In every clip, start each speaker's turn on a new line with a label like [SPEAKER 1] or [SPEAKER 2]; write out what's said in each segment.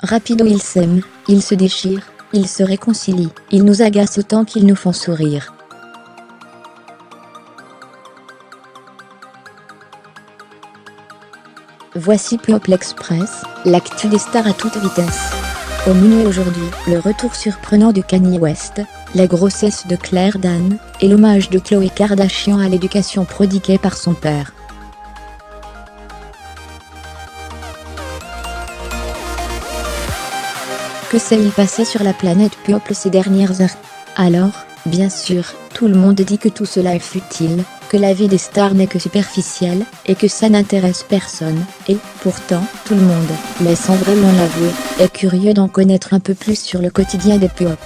[SPEAKER 1] Rapido ils s'aiment, ils se déchirent, ils se réconcilient, ils nous agacent autant qu'ils nous font sourire. Voici People Express, l'actu des stars à toute vitesse. Au menu aujourd'hui, le retour surprenant de Kanye West, la grossesse de Claire Dan, et l'hommage de Khloé Kardashian à l'éducation prodiguée par son père. Que s'est-il passé sur la planète People ces dernières heures? Alors, bien sûr, tout le monde dit que tout cela est futile, que la vie des stars n'est que superficielle, et que ça n'intéresse personne, et, pourtant, tout le monde, mais sans vraiment l'avouer, est curieux d'en connaître un peu plus sur le quotidien des People.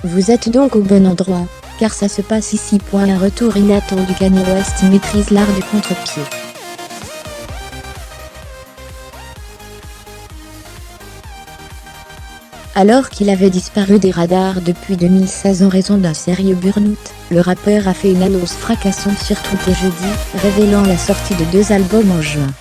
[SPEAKER 1] Vous êtes donc au bon endroit, car ça se passe ici. Un retour inattendu. Kanye West maîtrise l'art du contre-pied. Alors qu'il avait disparu des radars depuis 2016 en raison d'un sérieux burn-out, le rappeur a fait une annonce fracassante sur Twitter jeudi, révélant la sortie de 2 albums en juin.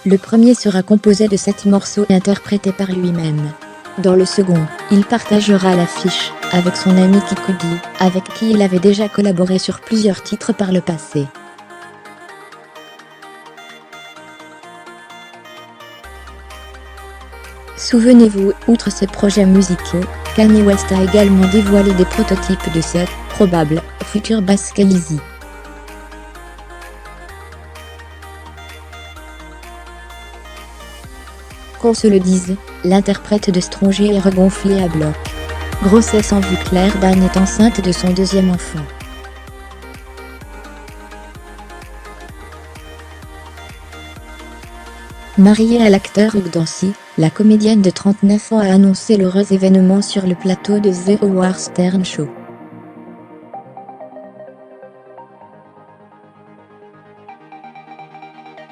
[SPEAKER 1] Le premier sera composé de 7 morceaux interprétés par lui-même. Dans le second, il partagera l'affiche avec son ami Kid Cudi, avec qui il avait déjà collaboré sur plusieurs titres par le passé. Souvenez-vous, outre ses projets musicaux, Kanye West a également dévoilé des prototypes de ses probables futurs basques Yeezy. Qu'on se le dise, l'interprète de Stronger est regonflé à bloc. Grossesse en vue. Claire Dan est enceinte de son 2e enfant. Mariée à l'acteur Hugh Dancy, la comédienne de 39 ans a annoncé l'heureux événement sur le plateau de The Howard Stern Show.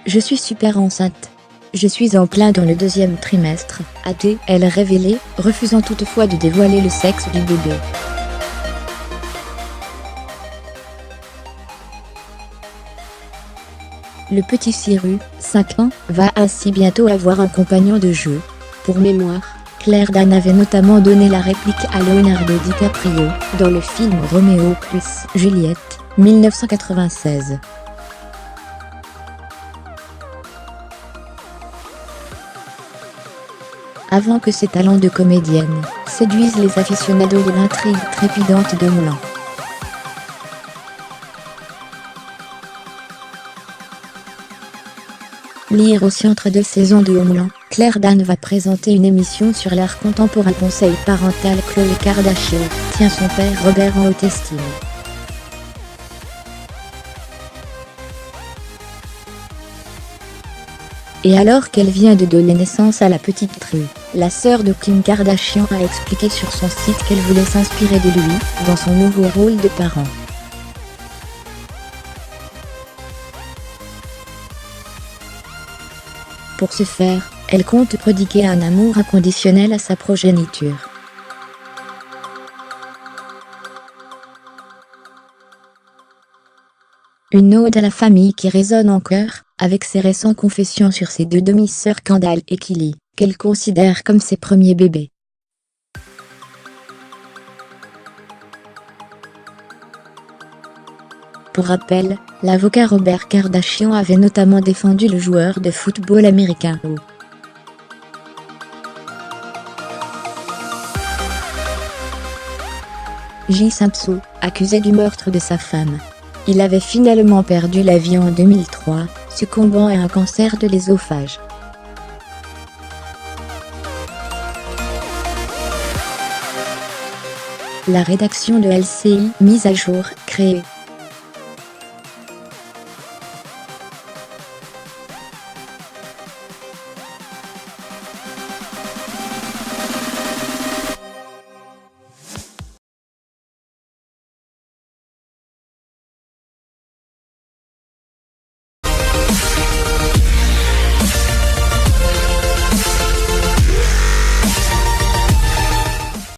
[SPEAKER 1] Je suis super enceinte. Je suis en plein dans le 2e trimestre, a-t-elle révélé, refusant toutefois de dévoiler le sexe du bébé. Le petit Cyrus, 5 ans, va ainsi bientôt avoir un compagnon de jeu. Pour mémoire, Claire Dan avait notamment donné la réplique à Leonardo DiCaprio, dans le film Roméo plus Juliette, 1996. Avant que ses talents de comédienne séduisent les aficionados de l'intrigue trépidante de Homeland. Lire aussi. Entre 2 saisons de Homeland, Claire Dan va présenter une émission sur l'art contemporain. Conseil parental. Khloé Kardashian tient son père Robert en haute estime. Et alors qu'elle vient de donner naissance à la petite True, la sœur de Kim Kardashian a expliqué sur son site qu'elle voulait s'inspirer de lui, dans son nouveau rôle de parent. Pour ce faire, elle compte prodiguer un amour inconditionnel à sa progéniture. Une ode à la famille qui résonne en chœur, avec ses récentes confessions sur ses 2 demi-sœurs Kendall et Kylie, qu'elle considère comme ses premiers bébés. Pour rappel, l'avocat Robert Kardashian avait notamment défendu le joueur de football américain O.J. Simpson, accusé du meurtre de sa femme. Il avait finalement perdu la vie en 2003, succombant à un cancer de l'œsophage. La rédaction de LCI mise à jour, créée